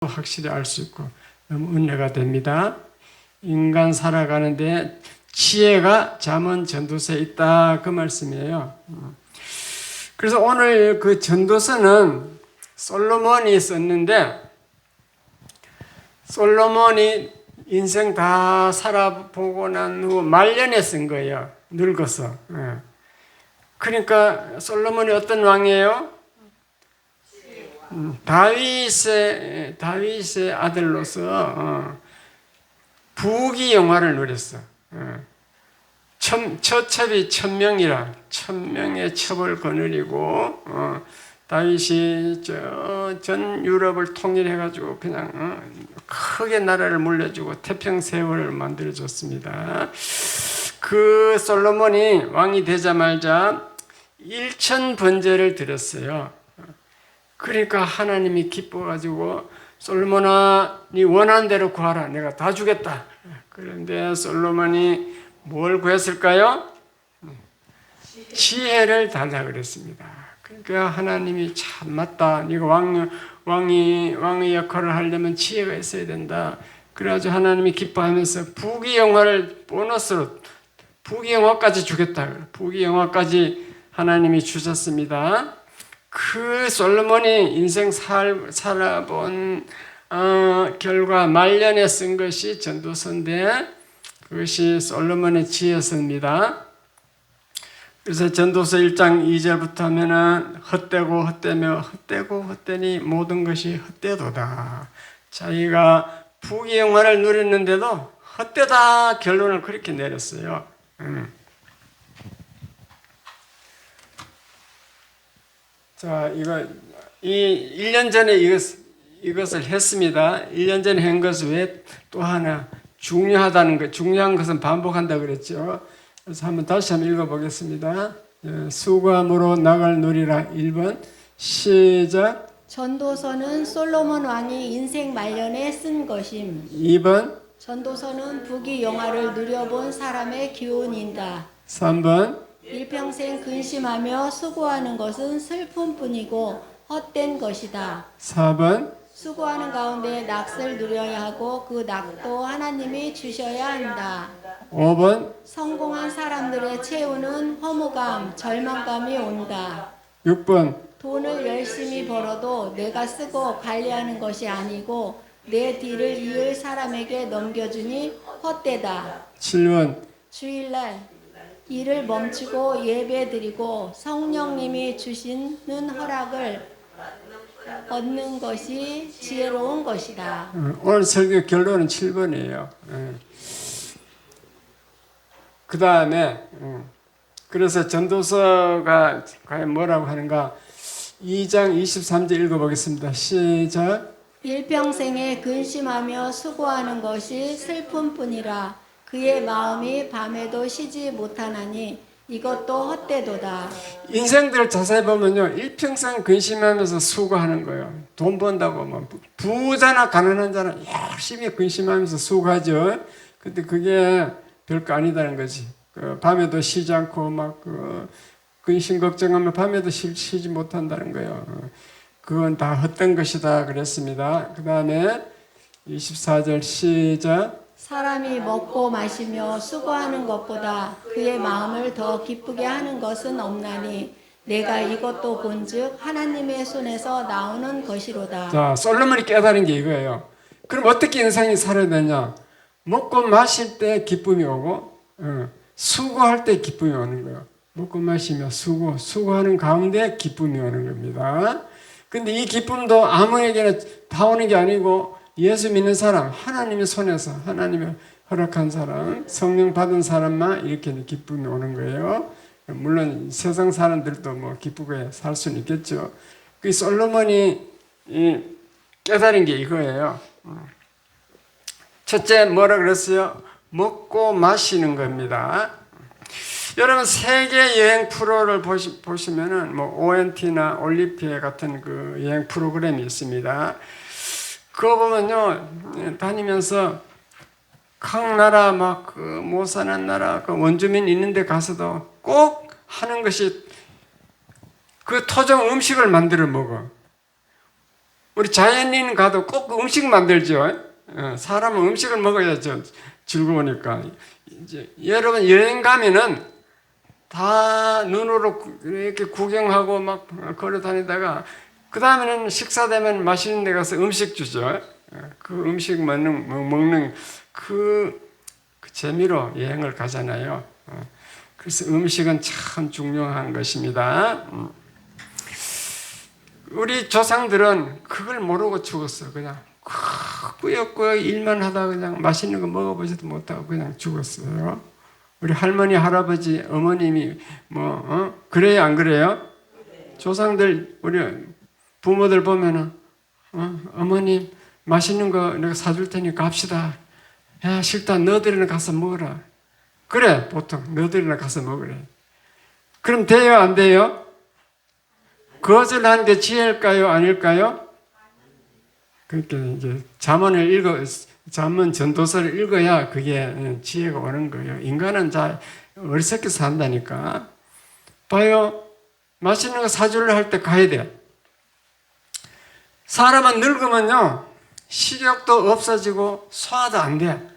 확실히 알 수 있고 너무 은혜가 됩니다. 인간 살아가는데 지혜가 잠언 전도서에 있다, 그 말씀이에요. 그래서 오늘 그 전도서는 솔로몬이 썼는데, 솔로몬이 인생 다 살아보고 난 후 말년에 쓴 거예요. 늙어서. 그러니까 솔로몬이 어떤 왕이에요? 다윗의 아들로서 부귀영화를 누렸어. 처첩이 1000명이라 1000명의 첩을 거느리고 다윗이 전 유럽을 통일해가지고 그냥 크게 나라를 물려주고 태평세월을 만들어줬습니다. 그 솔로몬이 왕이 되자마자 1000번제를 드렸어요. 그러니까 하나님이 기뻐가지고 솔로몬아, 네 원하는 대로 구하라. 내가 다 주겠다. 그런데 솔로몬이 뭘 구했을까요? 지혜를 달라 그랬습니다. 그러니까 하나님이 참 맞다. 네가 왕의 역할을 하려면 지혜가 있어야 된다. 그래가지고 하나님이 기뻐하면서 부귀영화를 보너스로 부귀영화까지 주겠다. 부귀영화까지 하나님이 주셨습니다. 그 솔로몬이 인생 살아본 결과 말년에 쓴 것이 전도서인데, 그것이 솔로몬의 지혜서입니다. 그래서 전도서 1장 2절부터 하면은 헛되고 헛되며 헛되고 헛되니 모든 것이 헛되도다. 자기가 부귀영화를 누렸는데도 헛되다 결론을 그렇게 내렸어요. 자, 1년 전에 이것을 했습니다. 1년 전에 한 것을 왜 또 하나 중요하다는 것, 중요한 것은 반복한다 그랬죠. 그래서 다시 한번 읽어보겠습니다. 수고함으로 나갈 누리라. 1번 시작. 전도서는 솔로몬 왕이 인생 말년에 쓴 것임. 2번. 전도서는 부귀영화를 누려본 사람의 기운인다. 3번. 일평생 근심하며 수고하는 것은 슬픔뿐이고 헛된 것이다. 4번. 수고하는 가운데 낙을 누려야 하고 그 낙도 하나님이 주셔야 한다. 5번. 성공한 사람들의 최후는 허무감, 절망감이 온다. 6번. 돈을 열심히 벌어도 내가 쓰고 관리하는 것이 아니고 내 뒤를 이을 사람에게 넘겨주니 헛되다. 7번. 주일날 일을 멈추고 예배드리고 성령님이 주시는 허락을 얻는 것이 지혜로운 것이다. 오늘 설교 결론은 7번이에요. 그 다음에 그래서 전도서가 과연 뭐라고 하는가, 2장 23절 읽어보겠습니다. 시작. 일평생에 근심하며 수고하는 것이 슬픔뿐이라 그의 마음이 밤에도 쉬지 못하나니 이것도 헛되도다. 인생들을 자세히 보면요, 일평생 근심하면서 수고하는 거예요. 돈 번다고 뭐 부자나 가난한 자는 열심히 근심하면서 수고하죠. 근데 그게 별거 아니다는 거지. 밤에도 쉬지 않고 막 근심 걱정하면 밤에도 쉬지 못한다는 거예요. 그건 다 헛된 것이다 그랬습니다. 그 다음에 24절 시작. 사람이 먹고 마시며 수고하는 것보다 그의 마음을 더 기쁘게 하는 것은 없나니 내가 이것도 본즉 하나님의 손에서 나오는 것이로다. 자, 솔로몬이 깨달은 게 이거예요. 그럼 어떻게 인생이 살아야 되냐? 먹고 마실 때 기쁨이 오고 수고할 때 기쁨이 오는 거예요. 먹고 마시며 수고하는 가운데 기쁨이 오는 겁니다. 근데 이 기쁨도 아무에게나 다 오는 게 아니고 예수 믿는 사람, 하나님의 손에서, 하나님의 허락한 사람, 성령 받은 사람만 이렇게 기쁨이 오는 거예요. 물론 세상 사람들도 뭐 기쁘게 살 수는 있겠죠. 그 솔로몬이 깨달은 게 이거예요. 첫째 뭐라 그랬어요? 먹고 마시는 겁니다. 여러분 세계 여행 프로를 보시면은 뭐 ONT나 올리피에 같은 그 여행 프로그램이 있습니다. 그거 보면요, 다니면서 각 나라 막 못 사는 나라 그 원주민 있는데 가서도 꼭 하는 것이 그 토종 음식을 만들어 먹어. 우리 자연인 가도 꼭 음식 만들죠. 사람은 음식을 먹어야죠. 즐거우니까. 이제 여러분 여행 가면은 다 눈으로 이렇게 구경하고 막 걸어 다니다가 그 다음에는 식사 되면 맛있는 데 가서 음식 주죠. 그 음식 먹는 그 재미로 여행을 가잖아요. 그래서 음식은 참 중요한 것입니다. 우리 조상들은 그걸 모르고 죽었어. 그냥 꾸역꾸역 일만 하다 그냥 맛있는 거 먹어보지도 못하고 그냥 죽었어요. 우리 할머니, 할아버지, 어머님이 그래요, 안 그래요? 조상들 우리 부모들 보면은 어머님 맛있는 거 내가 사줄 테니까 갑시다. 야 싫다, 너희들이나 가서 먹어라. 그래, 보통 너희들이나 가서 먹으래. 그럼 돼요, 안 돼요? 거절하는 게 지혜일까요, 아닐까요? 그러니까 이제 잠언 전도서를 읽어야 그게 지혜가 오는 거예요. 인간은 다 어리석게 산다니까. 봐요. 맛있는 거 사주려 할 때 가야 돼. 사람은 늙으면요, 식욕도 없어지고 소화도 안 돼.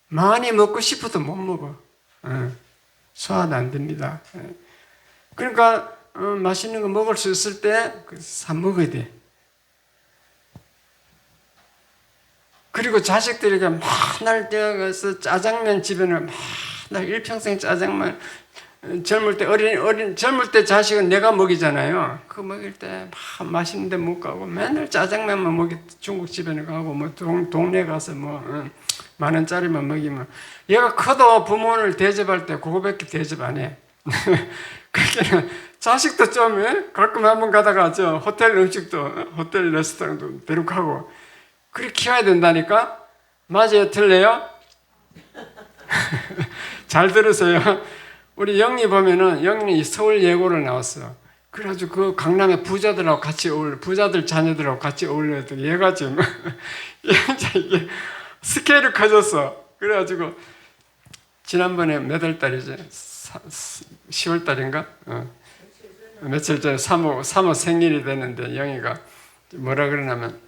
많이 먹고 싶어도 못 먹어. 소화도 안 됩니다. 그러니까 맛있는 거 먹을 수 있을 때 사 먹어야 돼. 그리고 자식들에게 맨날 뛰어가서 짜장면 집에는 맨날 일평생 짜장면, 젊을 때 자식은 내가 먹이잖아요. 그 먹일 때 맛있는 데 못 가고 맨날 짜장면만 중국집에는 가고 뭐 동네 가서 만 원짜리만 먹이면 얘가 커도 부모를 대접할 때 그거밖에 대접 안 해. 그러니까 자식도 좀 가끔 한번 가다가 호텔 음식도 호텔 레스토랑도 데려가고 그렇게 키워야 된다니까? 맞아요? 틀려요? 잘 들으세요. 우리 영리 보면은 영리 서울 예고를 나왔어. 그래가지고 그 강남에 부자들 자녀들하고 같이 어울려도 얘가 지금 이게 스케일이 커졌어. 그래가지고 지난번에 몇 월 달이지? 10월 달인가? 며칠 전에 사모 생일이 됐는데 영희가 뭐라 그러냐면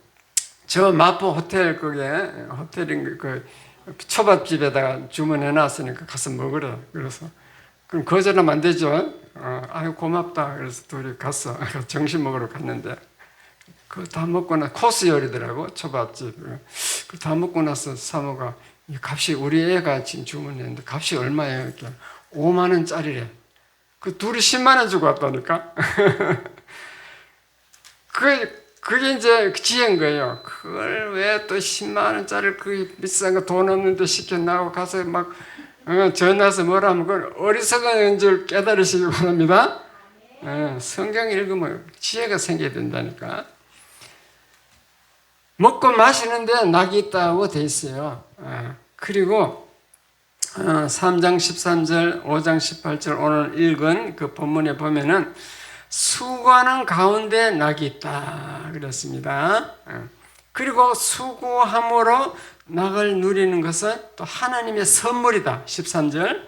저 마포 호텔 호텔인 그 초밥집에다가 주문해 놨으니까 가서 먹으라. 그래서 그럼 거절하면 안 되죠. 아유 고맙다. 그래서 둘이 갔어. 점심 먹으러 갔는데 그거 다 먹고 나 코스 요리더라고 초밥집. 그 다 먹고 나서 사모가 이 값이 우리 애가 지금 주문했는데 값이 얼마예요? 이렇게 5만 원짜리래. 그 둘이 10만 원 주고 왔다니까. 그게 이제 지혜인 거예요. 그걸 왜 또 10만 원짜리 그 비싼 거 돈 없는데 시켜나고 가서 막 전화해서 뭐라면 그걸 어리석은 줄 깨달으시기 바랍니다. 성경 읽으면 지혜가 생겨야 된다니까. 먹고 마시는데 낙이 있다고 돼 있어요. 그리고 3장 13절, 5장 18절 오늘 읽은 그 본문에 보면은 수고하는 가운데 낙이 있다 그랬습니다. 그리고 수고함으로 낙을 누리는 것은 또 하나님의 선물이다. 13절.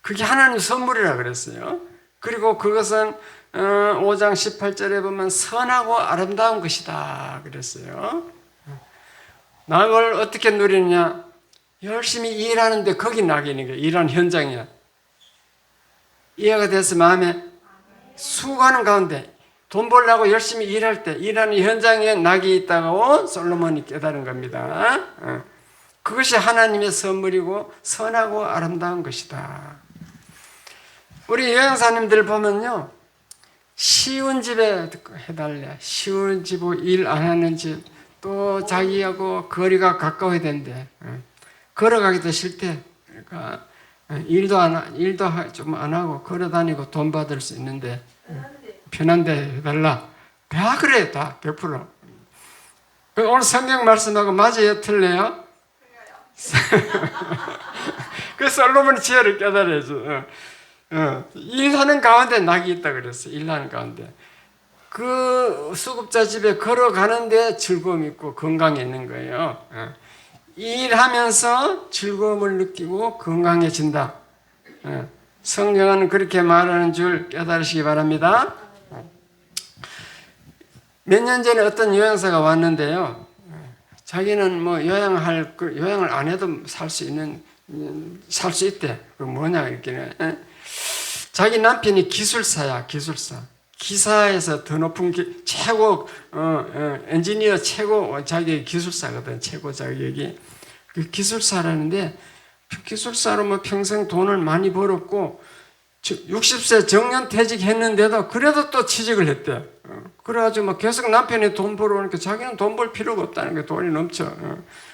그게 하나님의 선물이라 그랬어요. 그리고 그것은 5장 18절에 보면 선하고 아름다운 것이다 그랬어요. 낙을 어떻게 누리느냐? 열심히 일하는데 거기 낙이 있는 거예요. 일하는 현장이야. 이해가 돼서 마음에 수고하는 가운데 돈 벌려고 열심히 일할 때 일하는 현장에 낙이 있다고 솔로몬이 깨달은 겁니다. 그것이 하나님의 선물이고 선하고 아름다운 것이다. 우리 여행사님들 보면요, 쉬운 집에 해달래. 쉬운 집고 일 안 하는 집, 또 자기하고 거리가 가까워야 된대. 걸어가기도 싫대. 그러니까 일도 좀 안 하고 걸어 다니고 돈 받을 수 있는데 편한데 해달라. 다 그래, 다 100%. 오늘 성경 말씀하고 맞아요, 틀려요? 그 솔로몬의 지혜를 깨달아야죠. 일하는 가운데 낙이 있다 그랬어. 일하는 가운데. 그 수급자 집에 걸어가는데 즐거움이 있고 건강이 있는 거예요. 일하면서 즐거움을 느끼고 건강해진다. 성경은 그렇게 말하는 줄 깨달으시기 바랍니다. 몇 년 전에 어떤 요양사가 왔는데요. 자기는 뭐 요양을 안 해도 살 수 있대. 그 뭐냐 이렇게. 자기 남편이 기술사야, 기술사. 기사에서 더 높은 최고 엔지니어 최고 자기 기술사거든. 최고 자격이 그 기술사라는데 기술사로 뭐 평생 돈을 많이 벌었고 60세 정년퇴직했는데도 그래도 또 취직을 했대. 그래가지고 뭐 계속 남편이 돈 벌어오니까 자기는 돈 벌 필요가 없다는 게 돈이 넘쳐.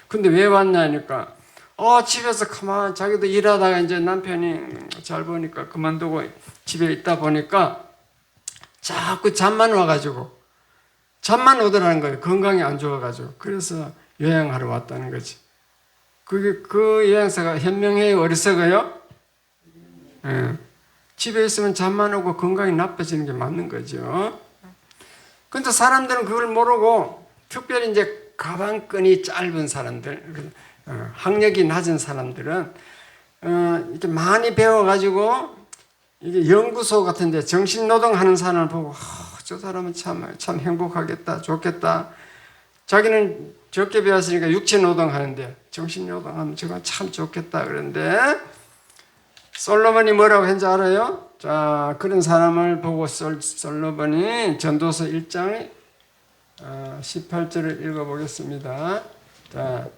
근데 왜 왔냐니까 집에서 가만 자기도 일하다가 이제 남편이 잘 보니까 그만두고 집에 있다 보니까 자꾸 잠만 와가지고 잠만 오더라는 거예요. 건강이 안 좋아가지고. 그래서 요양하러 왔다는 거지. 그 요양사가 현명해요, 어리석어요? 집에 있으면 잠만 오고 건강이 나빠지는 게 맞는 거죠. 근데 사람들은 그걸 모르고 특별히 이제 가방끈이 짧은 사람들, 학력이 낮은 사람들은 이렇게 많이 배워가지고 이게 연구소 같은데 정신노동 하는 사람을 보고 저 사람은 참 행복하겠다, 좋겠다. 자기는 적게 배웠으니까 육체노동 하는데 정신노동 하면 저건 참 좋겠다 그러는데 솔로몬이 뭐라고 했는지 알아요? 자, 그런 사람을 보고 솔로몬이 전도서 1장 18절을 읽어보겠습니다. 자,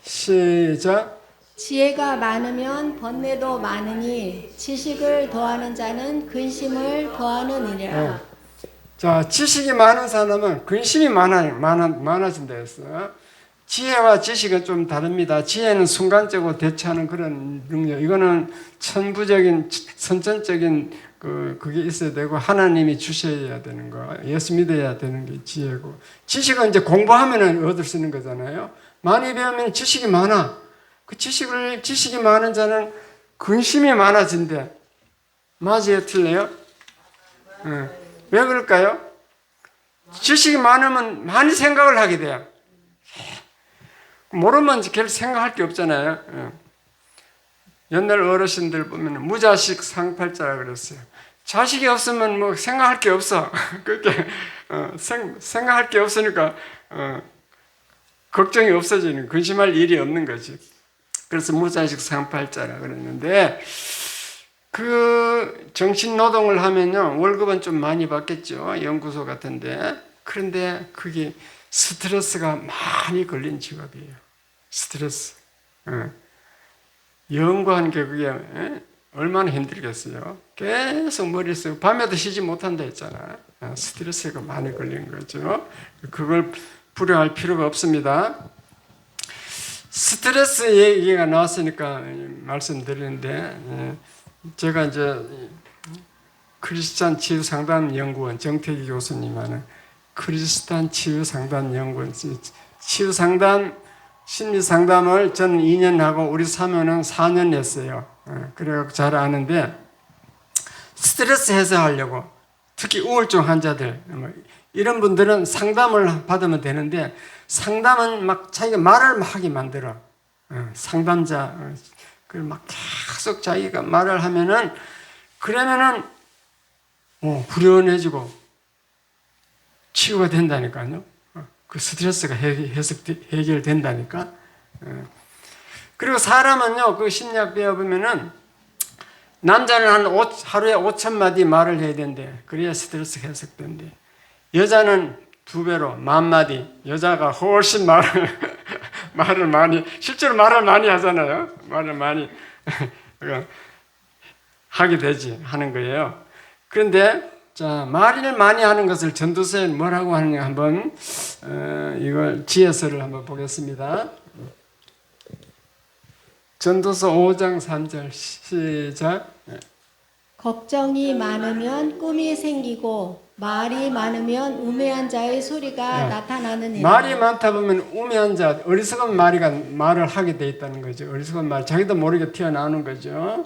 시작. 지혜가 많으면 번뇌도 많으니 지식을 더하는 자는 근심을 더하느니라. 자, 지식이 많은 사람은 근심이 많아진다 했어요. 지혜와 지식은 좀 다릅니다. 지혜는 순간적으로 대처하는 그런 능력. 이거는 천부적인, 선천적인 그게 있어야 되고 하나님이 주셔야 되는 거. 예수 믿어야 되는 게 지혜고. 지식은 이제 공부하면 얻을 수 있는 거잖아요. 많이 배우면 지식이 많아. 그 지식이 많은 자는 근심이 많아진대. 맞아요, 틀려요? 왜 그럴까요? 지식이 많으면 많이 생각을 하게 돼요. 모르면 결 생각할 게 없잖아요. 옛날 어르신들 보면 무자식 상팔자라 그랬어요. 자식이 없으면 뭐 생각할 게 없어. 그렇게 생각할 게 없으니까 걱정이 없어지는, 근심할 일이 없는 거지. 그래서 무자식 상팔자라 그랬는데 그 정신 노동을 하면요 월급은 좀 많이 받겠죠. 연구소 같은데. 그런데 그게 스트레스가 많이 걸린 직업이에요. 스트레스. 연구하는 게 그게 얼마나 힘들겠어요. 계속 머릿속에 밤에도 쉬지 못한다 했잖아. 스트레스가 많이 걸린 거죠. 그걸 불효할 필요가 없습니다. 스트레스 얘기가 나왔으니까 말씀드리는데 제가 이제 크리스찬 치유상담연구원 정태기 교수님 하는 크리스찬 치유상담연구원 치유상담 심리상담을 저는 2년 하고 우리 사모는 4년 했어요. 그래서 잘 아는데 스트레스 해소하려고 특히 우울증 환자들 이런 분들은 상담을 받으면 되는데 상담은 막 자기가 말을 하게 만들어. 상담자 막 계속 자기가 말을 하면은 그러면은 불연해지고 치유가 된다니까요. 그 스트레스가 해결된다니까. 그리고 사람은요, 그 심리학 배워보면은 남자는 하루에 5,000마디 말을 해야 된대. 그래야 스트레스 해소된대. 여자는 2배로 10,000마디. 여자가 훨씬 말을 많이, 실제로 말을 많이 하잖아요. 말을 많이 하게 되지, 하는 거예요. 그런데, 자, 말을 많이 하는 것을 전도서에 뭐라고 하느냐 한번, 이걸 지혜서를 한번 보겠습니다. 전도서 5장 3절, 시작. 걱정이 많으면 꿈이 생기고 말이 많으면 우매한 자의 소리가 나타나느니라. 말이 많다 보면 우매한 자, 어리석은 말을 하게 돼 있다는 거죠. 어리석은 말, 자기도 모르게 튀어나오는 거죠.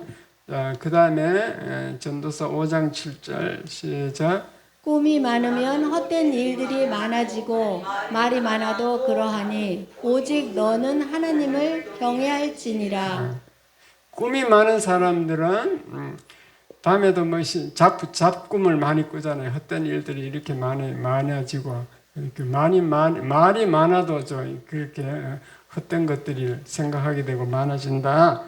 자, 그 다음에 전도서 5장 7절 시작. 꿈이 많으면 헛된 일들이 많아지고 말이 많아도 그러하니 오직 너는 하나님을 경외할지니라. 꿈이 많은 사람들은 밤에도 뭐 잡꿈을 많이 꾸잖아요. 헛된 일들이 이렇게 많아지고 이렇게 말이 많아도 그렇게 헛된 것들이 생각하게 되고 많아진다.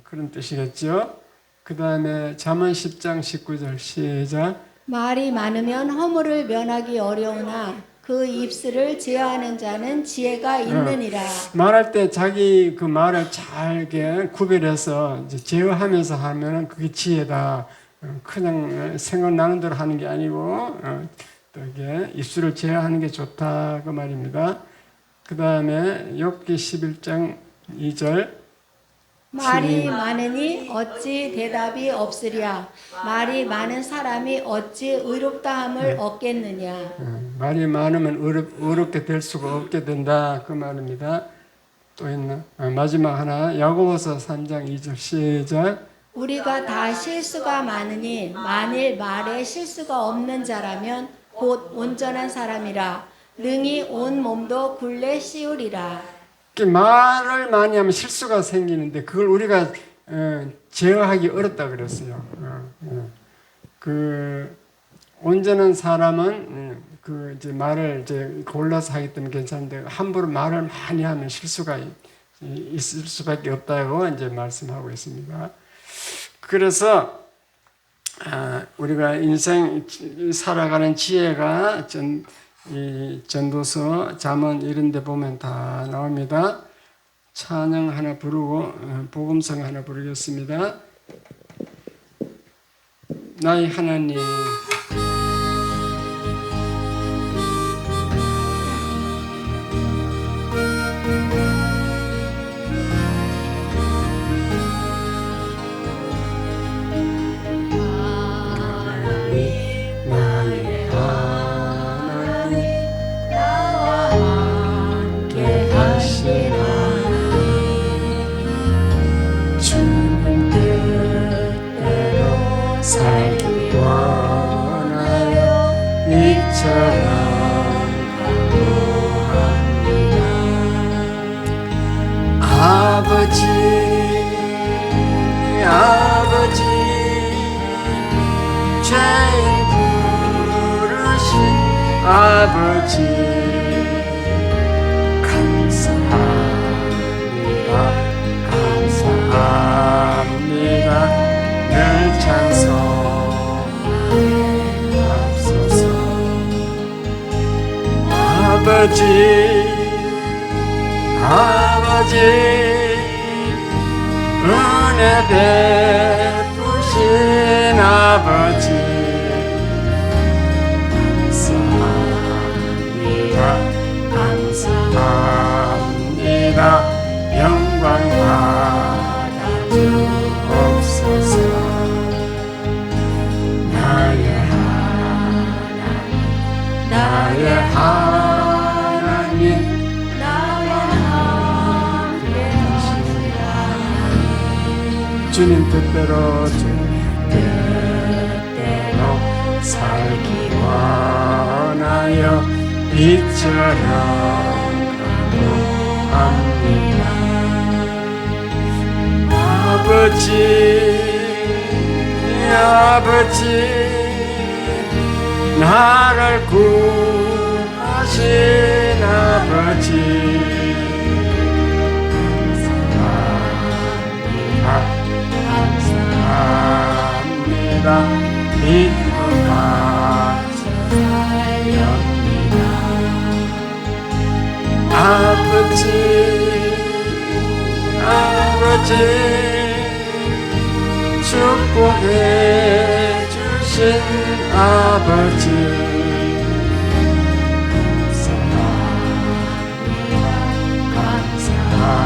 그런 뜻이겠죠. 그 다음에 잠언 10장 19절 시작. 말이 많으면 허물을 면하기 어려우나 그 입술을 제어하는 자는 지혜가 있느니라. 말할 때 자기 그 말을 잘 이렇게 구별해서 이제 제어하면서 하면은 그게 지혜다. 그냥 생각나는 대로 하는 게 아니고 또 이게 입술을 제어하는 게 좋다 그 말입니다. 그 다음에 욥기 11장 2절. 말이 많으니 어찌 대답이 없으랴. 말이 많은 사람이 어찌 의롭다함을 얻겠느냐. 말이 많으면 어렵게 될 수가 없게 된다 그 말입니다. 또 있나? 마지막 하나 야고보서 3장 2절 시작. 우리가 다 실수가 많으니 만일 말에 실수가 없는 자라면 곧 온전한 사람이라. 능히 온 몸도 굴레 씌우리라. 말을 많이 하면 실수가 생기는데 그걸 우리가 제어하기 어렵다 그랬어요. 그 온전한 사람은 그 이제 말을 이제 골라서 하기 때문에 괜찮은데 함부로 말을 많이 하면 실수가 있을 수밖에 없다고 이제 말씀하고 있습니다. 그래서 우리가 인생 살아가는 지혜가 이 전도서, 잠언 이런 데 보면 다 나옵니다. 찬양 하나 부르고 복음성 하나 부르겠습니다. 나의 하나님 살기 원하여 이처럼 간구합니다. 아버지 죄인 부르신 아버지 감사합니다. 늘 찬송하옵소서. 아버지 은혜 베푸신 아버지 감사합니다. 영광 받아주옵소서. 나의 하나님 나와 함께 하시라. 주님 뜻대로 살기 원하여 이처럼 간구합니다. 아버지 나를 구하신 아버지 감사합니다. 믿고 감사합니다. 아버지 축복해 주신 아버지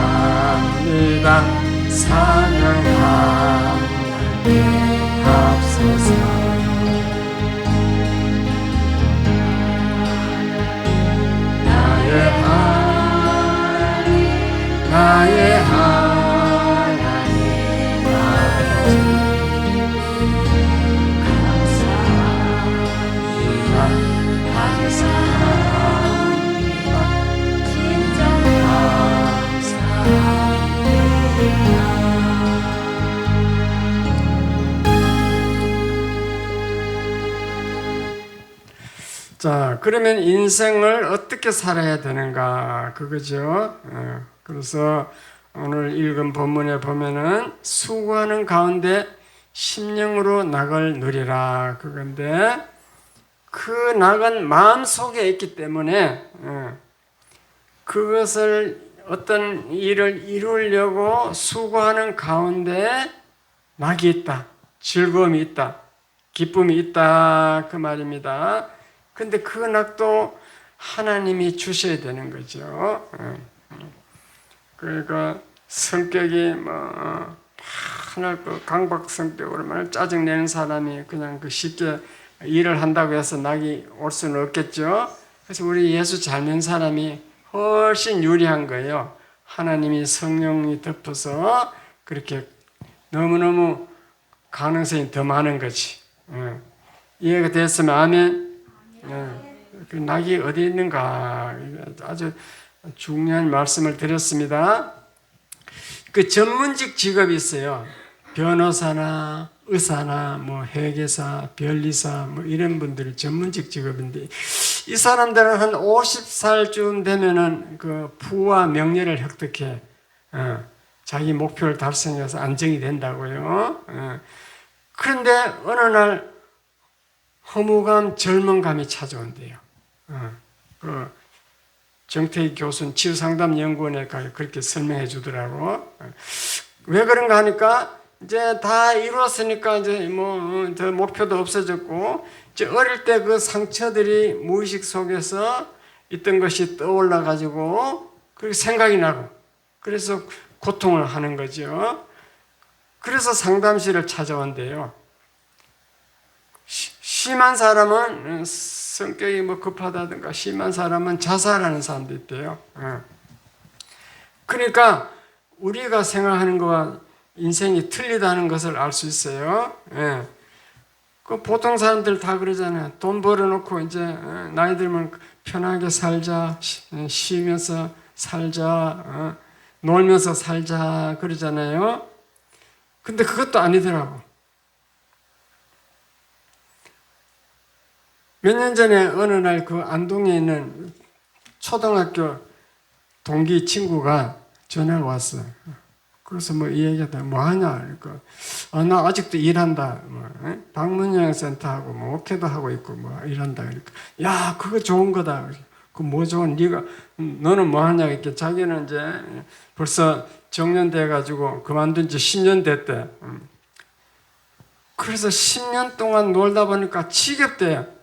감사합니다. 찬양하옵소서. 나의 하나님 아버지 감사합니다. 진정 감사합니다. 자, 그러면 인생을 어떻게 살아야 되는가? 그거죠. 그래서 오늘 읽은 본문에 보면은 수고하는 가운데 심령으로 낙을 누리라. 그건데 그 낙은 마음 속에 있기 때문에 그것을 어떤 일을 이루려고 수고하는 가운데 낙이 있다. 즐거움이 있다. 기쁨이 있다. 그 말입니다. 근데 그 낙도 하나님이 주셔야 되는 거죠. 그러니까 성격이 하나 그 강박 성격으로 말 짜증내는 사람이 그냥 그 쉽게 일을 한다고 해서 낙이 올 수는 없겠죠. 그래서 우리 예수 잘 믿는 사람이 훨씬 유리한 거예요. 하나님이 성령이 덮어서 그렇게 너무너무 가능성이 더 많은 거지. 이해가 됐으면 아멘. 그 낙이 어디 있는가 아주 중요한 말씀을 드렸습니다. 그 전문직 직업이 있어요. 변호사나 의사나 뭐 회계사, 변리사 뭐 이런 분들이 전문직 직업인데 이 사람들은 한 50살쯤 되면은 그 부와 명예를 획득해 자기 목표를 달성해서 안정이 된다고요. 그런데 어느 날 허무감, 절망감이 찾아온대요. 그 정태희 교수는 치유상담연구원에 가 그렇게 설명해 주더라고. 왜 그런가 하니까 이제 다 이루었으니까 이제 뭐 더 목표도 없어졌고 이제 어릴 때 그 상처들이 무의식 속에서 있던 것이 떠올라 가지고 그렇게 생각이 나고 그래서 고통을 하는 거죠. 그래서 상담실을 찾아온대요. 심한 사람은 성격이 뭐 급하다든가 심한 사람은 자살하는 사람도 있대요. 그러니까 우리가 생각하는 것과 인생이 틀리다는 것을 알 수 있어요. 그 보통 사람들 다 그러잖아요. 돈 벌어놓고 이제 나이 들면 편하게 살자, 쉬면서 살자, 놀면서 살자 그러잖아요. 근데 그것도 아니더라고. 몇 년 전에 어느 날 그 안동에 있는 초등학교 동기 친구가 전화가 왔어. 그래서 뭐 이 얘기하다 뭐 하냐? 그러니까 나 아직도 일한다. 뭐 방문영 센터하고 뭐 오케도 하고 있고 뭐 일한다. 그러니까 야 그거 좋은 거다. 그 뭐 좋은 네가 너는 뭐 하냐? 이렇게 자기는 이제 벌써 정년돼 가지고 그만둔 지 10년 됐대. 그래서 10년 동안 놀다 보니까 지겹대.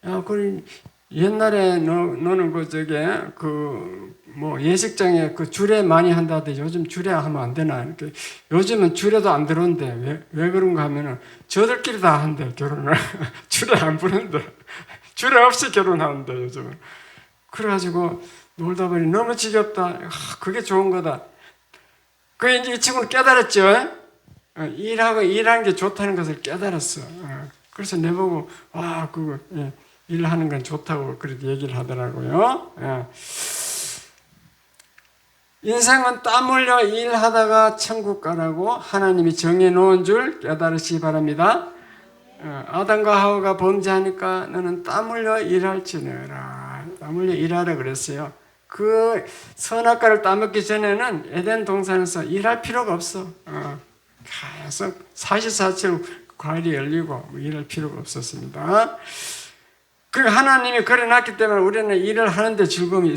야, 그 옛날에 너는 그 저게 그 뭐 예식장에 그 주례 많이 한다는데 요즘 주례 하면 안 되나? 이렇게 요즘은 주례도 안 들어온대. 왜 그런가 하면은 저들끼리 다 한대 결혼을 주례 안 부른대. 주례 없이 결혼하는데 요즘은. 그래가지고 놀다 보니 너무 지겹다. 그게 좋은 거다. 그 이제 이 친구는 깨달았죠. 일하고 일하는 게 좋다는 것을 깨달았어. 그래서 내보고 와 그거 일하는 건 좋다고 그렇게 얘기를 하더라고요. 인생은 땀 흘려 일하다가 천국 가라고 하나님이 정해놓은 줄 깨달으시기 바랍니다. 아담과 하와가 범죄하니까 너는 땀 흘려 일할지니라. 땀 흘려 일하라 그랬어요. 그 선악과를 따먹기 전에는 에덴 동산에서 일할 필요가 없어. 계속 44층 과일이 열리고 일할 필요가 없었습니다. 그 하나님이 그래놨기 때문에 우리는 일을 하는데 즐거움이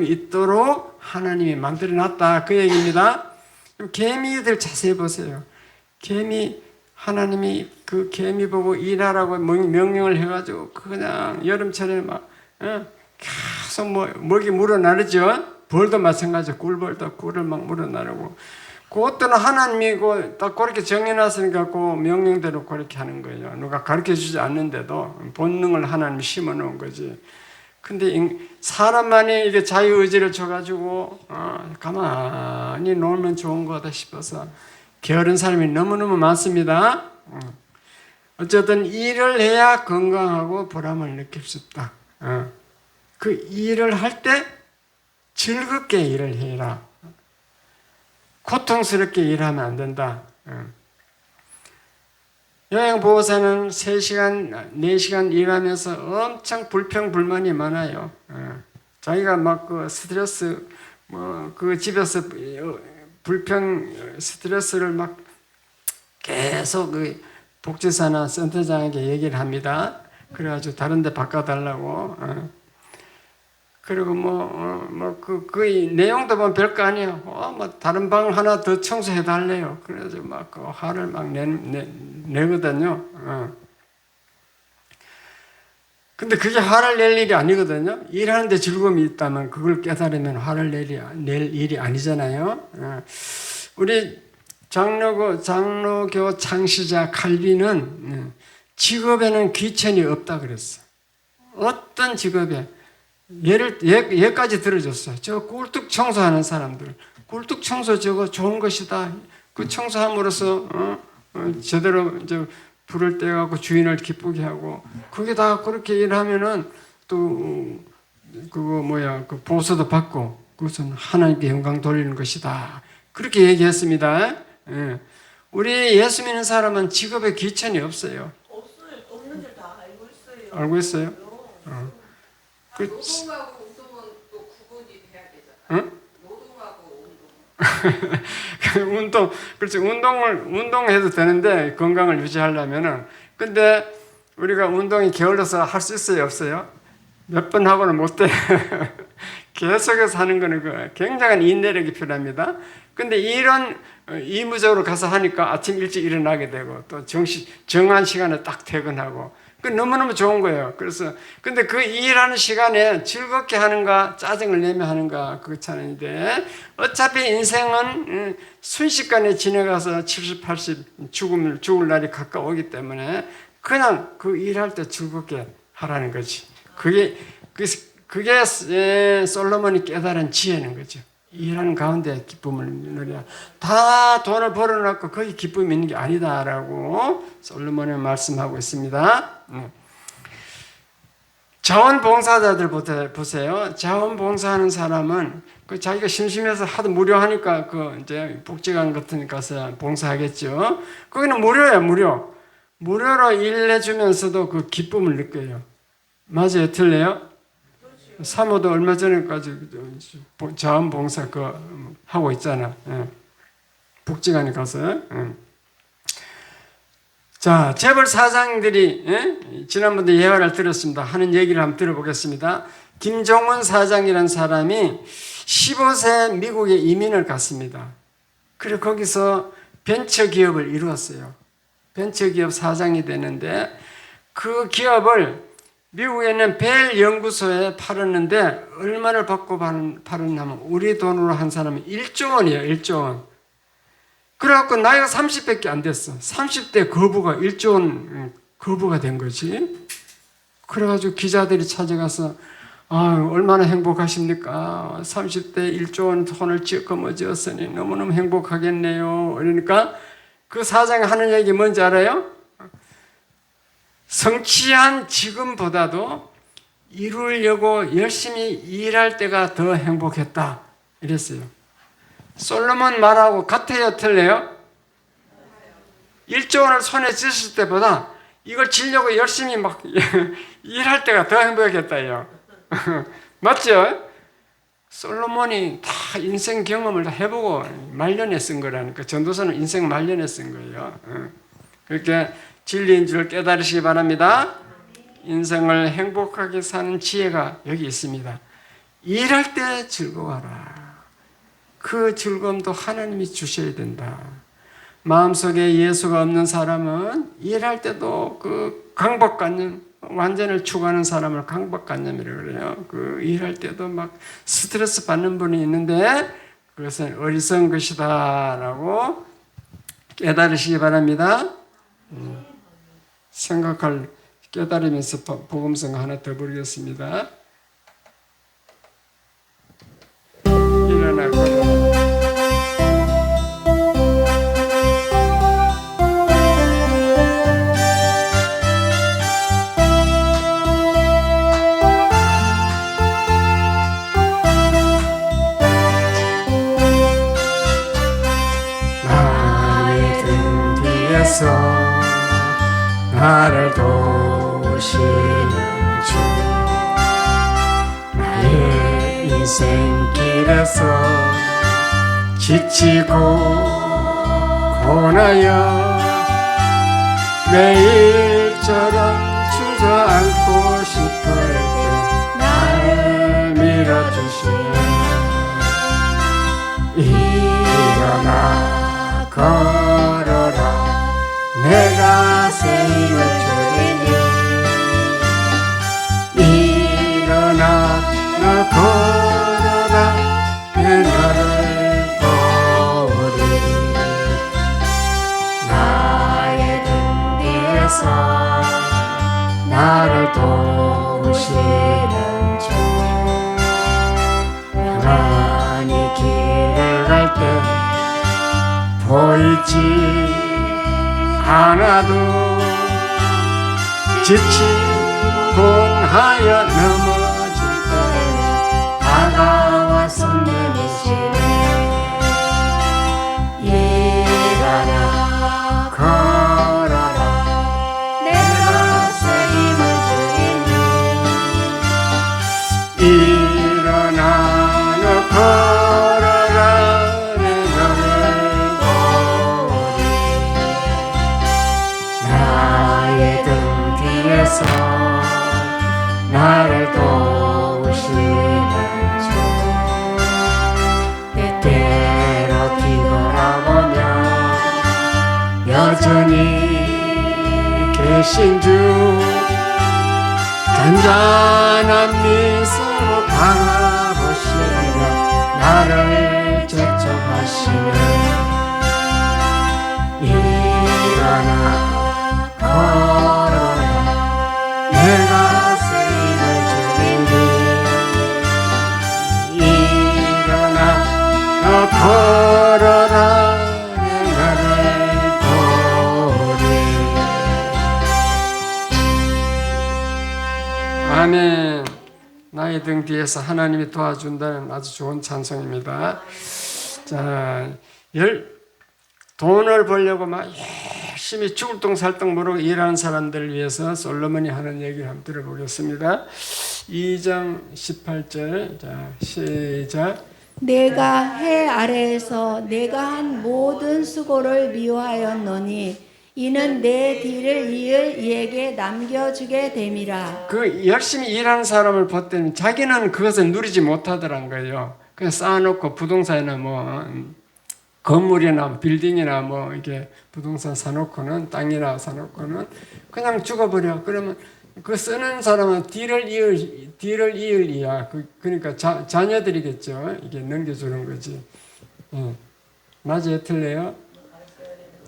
있도록 하나님이 만들어놨다 그 얘기입니다. 개미들 자세히 보세요. 하나님이 그 개미 보고 일하라고 명령을 해가지고 그냥 여름철에 막 계속 먹이 물어나르죠. 벌도 마찬가지죠. 꿀벌도 꿀을 막 물어나르고 그것들은 하나님이 딱 그렇게 정해놨으니까 그 명령대로 그렇게 하는 거예요. 누가 가르쳐주지 않는데도 본능을 하나님이 심어놓은 거지. 근데 사람만이 이게 자유의지를 줘가지고 가만히 놀면 좋은 거다 싶어서 게으른 사람이 너무너무 많습니다. 어쨌든 일을 해야 건강하고 보람을 느낄 수 있다. 그 일을 할 때 즐겁게 일을 해라. 고통스럽게 일하면 안 된다. 요양보호사는 3시간, 4시간 일하면서 엄청 불평불만이 많아요. 자기가 막 그 스트레스, 그 집에서 스트레스를 막 계속 그 복지사나 센터장에게 얘기를 합니다. 그래가지고 다른 데 바꿔달라고. 그리고 그 내용도 보면 별거 아니에요. 다른 방 하나 더 청소해달래요. 그래가지고 막 그 화를 막 내거든요. 근데 그게 화를 낼 일이 아니거든요. 일하는데 즐거움이 있다면 그걸 깨달으면 화를 낼 일이 아니잖아요. 우리 장로교 창시자 칼빈은 직업에는 귀천이 없다 그랬어. 어떤 직업에 예까지 들어줬어요. 저 꿀뚝 청소하는 사람들, 꿀뚝 청소 저거 좋은 것이다. 그 청소함으로써 제대로 이제 불을 떼갖고 주인을 기쁘게 하고, 그게 다 그렇게 일하면은 또 그 보수도 받고 그것은 하나님께 영광 돌리는 것이다. 그렇게 얘기했습니다. 우리 예수 믿는 사람은 직업에 귀천이 없어요. 없어요. 없는 줄 다 알고 있어요. 알고 있어요? 노동하고 운동은 또 구분이 돼야 되잖아요. 응? 노동하고 운동. 운동, 그렇지. 운동해도 되는데, 건강을 유지하려면은. 근데 우리가 운동이 게을러서 할 수 있어요, 없어요? 몇 번 하고는 못 돼. 계속해서 하는 거는 굉장한 인내력이 필요합니다. 근데 이런 의무적으로 가서 하니까 아침 일찍 일어나게 되고, 또 정한 시간에 딱 퇴근하고, 그 너무너무 좋은 거예요. 그래서 근데 그 일하는 시간에 즐겁게 하는가 짜증을 내며 하는가 그거 차는데, 어차피 인생은 순식간에 지나가서 70, 80 죽을 날이 가까우기 때문에 그냥 그 일할 때 즐겁게 하라는 거지. 그게 솔로몬이 깨달은 지혜는 거죠. 일하는 가운데 기쁨을 누리라. 다 돈을 벌어놓고 거기 기쁨이 있는 게 아니다라고 솔로몬이 말씀하고 있습니다. 자원봉사자들 보세요. 자원봉사하는 사람은 그 자기가 심심해서 하도 무료하니까 그 이제 복지관 같은 데 가서 봉사하겠죠. 거기는 무료예요, 무료. 무료로 일해주면서도 그 기쁨을 느껴요. 맞아요, 틀려요? 사모도 얼마 전에까지 자원봉사 하고 있잖아. 복지관에 가서. 자, 재벌 사장들이 지난번에 예화를 들었습니다. 하는 얘기를 한번 들어보겠습니다. 김종훈 사장이라는 사람이 15세 미국에 이민을 갔습니다. 그리고 거기서 벤처기업을 이루었어요. 벤처기업 사장이 되는데 그 기업을 미국에 있는 벨 연구소에 팔았는데 얼마를 받고 팔았냐면 우리 돈으로 한 사람이 1조 원이에요. 1조 원. 그래갖고 나이가 30밖에 안 됐어. 30대 거부가 1조 원 거부가 된 거지. 그래가지고 기자들이 찾아가서 얼마나 행복하십니까? 30대 1조 원 돈을 거머쥐었으니 너무너무 행복하겠네요. 그러니까 그 사장이 하는 얘기 뭔지 알아요? 성취한 지금보다도 이루려고 열심히 일할 때가 더 행복했다. 이랬어요. 솔로몬 말하고 같아요, 틀려요? 1조 원을 손에 쥐었을 때보다 이걸 지려고 열심히 막 일할 때가 더 행복했다요. 맞죠? 솔로몬이 다 인생 경험을 다 해보고 말년에 쓴 거라니까. 전도서는 인생 말년에 쓴 거예요. 그렇게 진리인 줄 깨달으시기 바랍니다. 인생을 행복하게 사는 지혜가 여기 있습니다. 일할 때 즐거워라. 그 즐거움도 하나님이 주셔야 된다. 마음속에 예수가 없는 사람은 일할 때도 그 강박관념, 완전을 추구하는 사람을 강박관념이라고 그래요. 그 일할 때도 막 스트레스 받는 분이 있는데 그것은 어리석은 것이다라고 깨달으시기 바랍니다. 깨달으면서 복음성 하나 더 부르겠습니다. 일어나고 나의 등 뒤에서 나를 도우시는 주 나의 인생길에서 지치고 고나여 매일처럼 주저앉고 싶을 때 나를 밀어주시네. 일어나 걸어라 내가 새 힘을 주리니. 일어나 너 걸어라 내 너를 도우리. 나의 등 뒤에서 나를 도우시는 주 가만히 길을 갈 때 보이지 않아도 지치곤 하여 넘어질 때 다가와 손 내미시네. 일어나 걸어라 내가 새 힘을 주리니. 일어나 너 걸어라 내 너를 도우리. 나의 등 뒤에서 나를 도우시는 주 때때로 뒤돌아보면 여전히 계신 주 잔잔한 미소로 바라보시며 나를 재촉하시네. 일어나 걸어라 내가 새 힘을 주리니. 일어나 너 걸어라 내 너를 도우리. 아멘. 나의 등 뒤에서 하나님이 도와준다는 아주 좋은 찬송입니다. 자, 돈을 벌려고 막 열심히 죽을 똥 살 똥 모르고 일하는 사람들을 위해서 솔로몬이 하는 얘기를 한번 들어보겠습니다. 2장 18절. 자, 시작. 내가 해 아래에서 내가 한 모든 수고를 미워하였노니 이는 내 뒤를 이을 이에게 남겨주게 됨이라. 그 열심히 일하는 사람을 볼 때는 자기는 그것을 누리지 못하더란 거예요. 그냥 쌓아놓고 부동산이나 뭐 건물이나 빌딩이나 뭐 이렇게 부동산 사놓고는 땅이나 사놓고는 그냥 죽어버려. 그러면 그 쓰는 사람은 뒤를 이을 이야. 그러니까 자녀들이겠죠. 이게 넘겨주는 거지. 맞아요, 틀려요?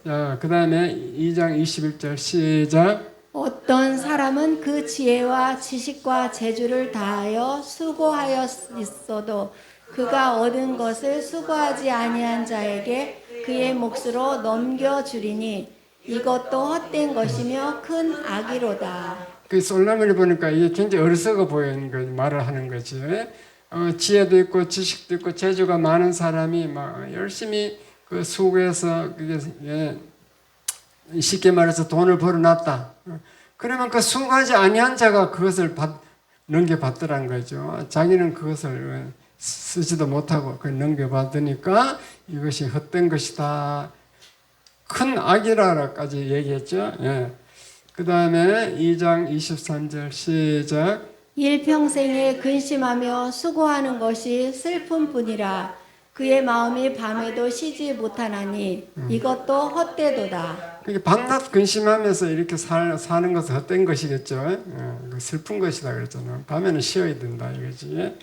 자, 그 다음에 2장 21절 시작. 어떤 사람은 그 지혜와 지식과 재주를 다하여 수고하였어도 그가 얻은 것을 수고하지 아니한 자에게 그의 몫으로 넘겨주리니 이것도 헛된 것이며 큰 악이로다. 그 솔로몬이 보니까 이게 굉장히 어리석어 보이는 거 말을 하는 거지. 지혜도 있고 지식도 있고 재주가 많은 사람이 막 열심히 그 수고해서 그게 쉽게 말해서 돈을 벌어놨다. 그러면 그 수고하지 아니한 자가 그것을 넘겨받더란 거죠. 자기는 그것을 쓰지도 못하고 그걸 넘겨받으니까 이것이 헛된 것이다. 큰 악이라까지 얘기했죠. 예. 그 다음에 2장 23절 시작. 일평생에 근심하며 수고하는 것이 슬픔뿐이라 그의 마음이 밤에도 쉬지 못하나니 이것도 헛되도다. 밤낮 근심하면서 이렇게 사는 것은 헛된 것이겠죠. 슬픈 것이다 그랬잖아. 밤에는 쉬어야 된다 이거지.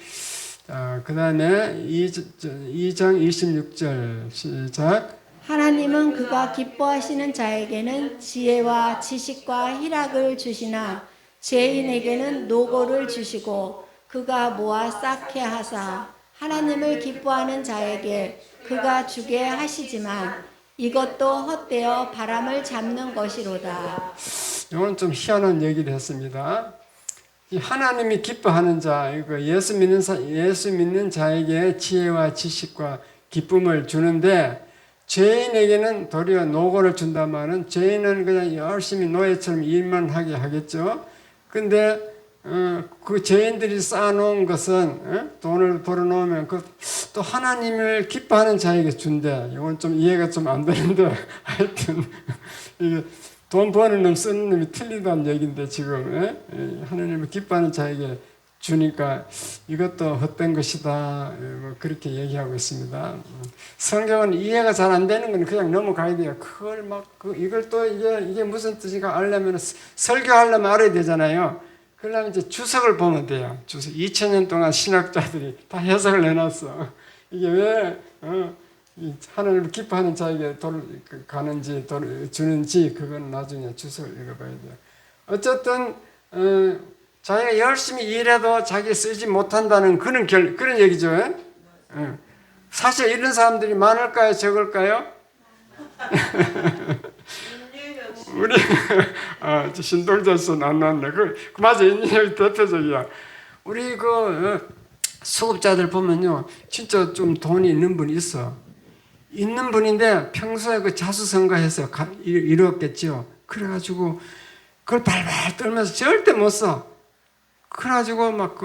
자, 그 다음에 2장 26절 시작. 하나님은 그가 기뻐하시는 자에게는 지혜와 지식과 희락을 주시나 죄인에게는 노고를 주시고 그가 모아 쌓게 하사 하나님을 기뻐하는 자에게 그가 주게 하시지만 이것도 헛되어 바람을 잡는 것이로다. 이건 좀 희한한 얘기를 했습니다. 하나님이 기뻐하는 자, 이거 예수 믿는 자에게 지혜와 지식과 기쁨을 주는데 죄인에게는 도리어 노고를 준다마는 죄인은 그냥 열심히 노예처럼 일만 하게 하겠죠. 근데 그 죄인들이 쌓아놓은 것은 돈을 벌어놓으면 또 하나님을 기뻐하는 자에게 준대. 이건 좀 이해가 좀 안 되는데 하여튼 이게 돈 버는 놈 쓰는 놈이 틀리다는 얘기인데 지금 하나님을 기뻐하는 자에게 주니까 이것도 헛된 것이다. 뭐 그렇게 얘기하고 있습니다. 성경은 이해가 잘 안 되는 건 그냥 넘어가야 돼요. 그걸 이걸 또 이게 무슨 뜻인가 알려면 설교하려면 알아야 되잖아요. 그러려면 이제 주석을 보면 돼요. 주석 2000년 동안 신학자들이 다 해석을 해놨어. 이게 왜 하나님을 기뻐하는 자에게 돈을 가는지 돈을 주는지 그건 나중에 주석을 읽어봐야 돼요. 어쨌든 자기가 열심히 일해도 자기 쓰지 못한다는 그런 얘기죠. 사실 이런 사람들이 많을까요? 적을까요? 우리 신동자선 안 나왔네. 맞아, 인연이 대표적이야. 우리 수급자들 보면요, 진짜 좀 돈이 있는 분이 있어. 있는 분인데 평소에 그 자수성가해서 이뤘겠죠. 그래가지고 그걸 발발 떨면서 절대 못 써. 그래가지고 막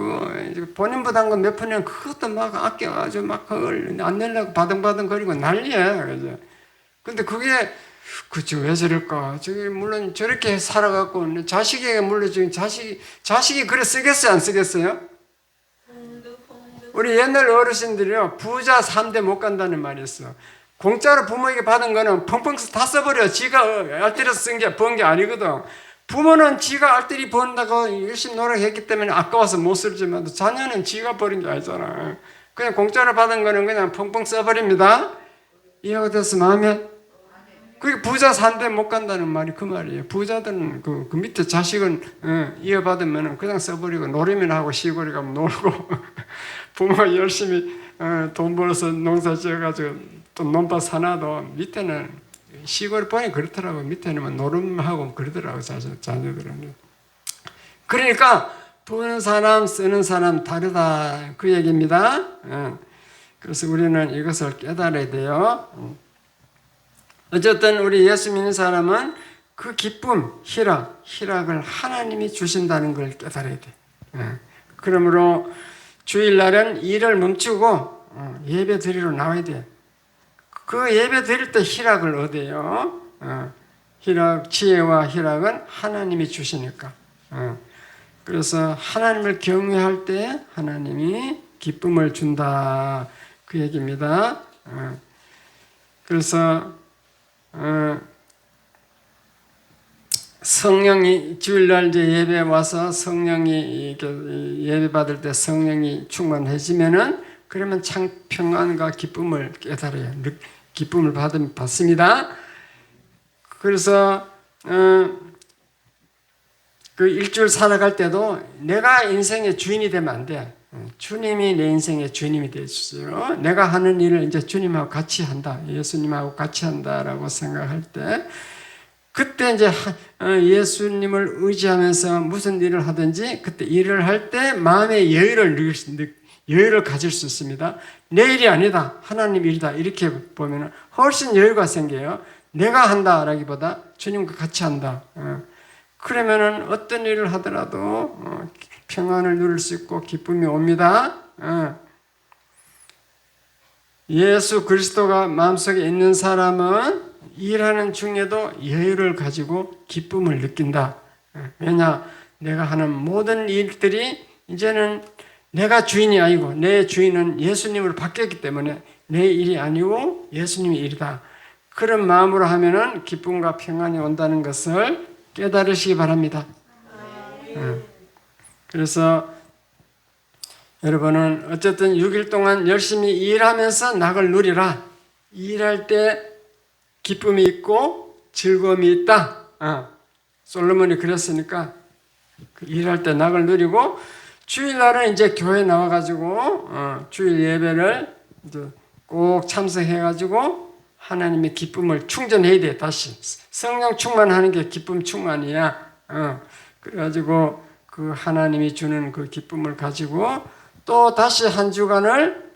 본인 부담 거 몇 푼이면 그것도 막 아껴가지고 막 그걸 안 내려고 바등바등거리고 난리야. 그죠? 근데 그게 그치 왜 저럴까? 저기 물론 저렇게 살아갖고 자식에게 물려주긴 자식이 그래 쓰겠어요 안 쓰겠어요? 우리 옛날 어르신들이요 부자 3대 못 간다는 말이 있어. 공짜로 부모에게 받은 거는 펑펑 다 써버려. 지가 알뜰해서 번 게 아니거든. 부모는 지가 알뜰히 번다고 열심히 노력했기 때문에 아까워서 못 쓰지만 자녀는 지가 버린 게 아니잖아. 그냥 공짜로 받은 거는 그냥 펑펑 써버립니다. 이해가 됐으면 하면 그게 부자 3대 못 간다는 말이 그 말이에요. 부자들은 그 밑에 자식은 이어받으면 그냥 써버리고 놀이면 하고 시골에 가면 놀고 부모가 열심히 돈 벌어서 농사 지어가지고 또 논밭 사놔도 밑에는 시골에 보니 그렇더라고. 밑에는 노름하고 그러더라고 자녀들은. 그러니까 보는 사람 쓰는 사람 다르다 그 얘기입니다. 그래서 우리는 이것을 깨달아야 돼요. 어쨌든 우리 예수 믿는 사람은 그 기쁨, 희락을 하나님이 주신다는 걸 깨달아야 돼. 그러므로 주일날은 일을 멈추고 예배 드리러 나와야 돼. 그 예배 드릴 때 희락을 얻어요. 지혜와 희락은 하나님이 주시니까. 그래서 하나님을 경외할 때 하나님이 기쁨을 준다 그 얘기입니다. 그래서 성령이 주일날 이제 예배 와서 성령이 예배 받을 때 성령이 충만해지면은 그러면 참 평안과 기쁨을 깨달아요. 기쁨을 받습니다. 그래서 그 일주일 살아갈 때도 내가 인생의 주인이 되면 안 돼. 주님이 내 인생의 주님이 되어주세요. 내가 하는 일을 이제 주님하고 같이 한다. 예수님하고 같이 한다라고 생각할 때 그때 이제 예수님을 의지하면서 무슨 일을 하든지 그때 일을 할 때 마음의 여유를 가질 수 있습니다. 내 일이 아니다. 하나님 일이다. 이렇게 보면 훨씬 여유가 생겨요. 내가 한다라기보다 주님과 같이 한다. 그러면은 어떤 일을 하더라도 평안을 누릴 수 있고 기쁨이 옵니다. 예수 그리스도가 마음속에 있는 사람은 일하는 중에도 여유를 가지고 기쁨을 느낀다. 왜냐? 내가 하는 모든 일들이 이제는 내가 주인이 아니고 내 주인은 예수님으로 바뀌었기 때문에 내 일이 아니고 예수님의 일이다. 그런 마음으로 하면은 기쁨과 평안이 온다는 것을 깨달으시기 바랍니다. 그래서 여러분은 어쨌든 6일 동안 열심히 일하면서 낙을 누리라. 일할 때 기쁨이 있고 즐거움이 있다. 솔로몬이 그랬으니까 일할 때 낙을 누리고 주일날은 이제 교회 나와가지고 주일 예배를 이제 꼭 참석해가지고 하나님의 기쁨을 충전해야 돼. 다시 성령 충만하는 게 기쁨 충만이야. 그래가지고 그 하나님이 주는 그 기쁨을 가지고 또 다시 한 주간을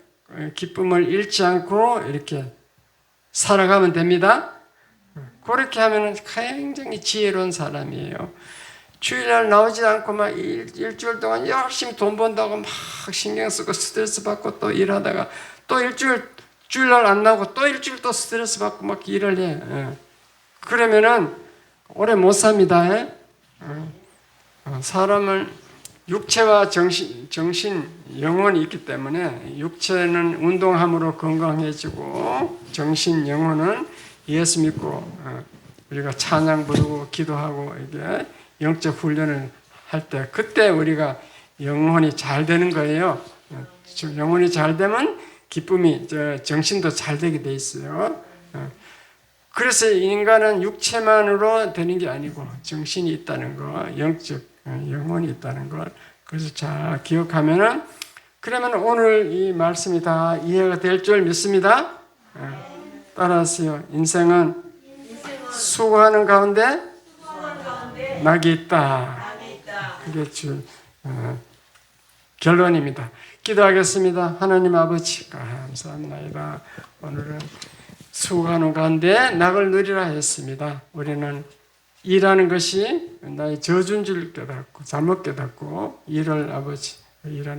기쁨을 잃지 않고 이렇게 살아가면 됩니다. 그렇게 하면 굉장히 지혜로운 사람이에요. 주일날 나오지 않고 막 일주일 동안 열심히 돈 번다고 막 신경 쓰고 스트레스 받고 또 일하다가 또 주일날 안 나오고 또 일주일 또 스트레스 받고 막 일을 해. 그러면은 오래 못 삽니다. 사람은 육체와 정신, 영혼이 있기 때문에 육체는 운동함으로 건강해지고 정신, 영혼은 예수 믿고 우리가 찬양 부르고 기도하고 이게 영적 훈련을 할 때 그때 우리가 영혼이 잘 되는 거예요. 영혼이 잘 되면 기쁨이 정신도 잘 되게 돼 있어요. 그래서 인간은 육체만으로 되는 게 아니고 정신이 있다는 거, 영적 영혼이 있다는 걸 그래서 잘 기억하면은 그러면 오늘 이 말씀이 다 이해가 될 줄 믿습니다. 따라하세요. 인생은 수고하는 가운데 낙이 있다. 그게 결론입니다. 기도하겠습니다. 하나님 아버지 감사합니다. 오늘은 수고하는 가운데 낙을 누리라 했습니다. 우리는 일하는 것이 나의 저주인 줄 깨닫고 잘못 깨닫고 일을 아버지 일하는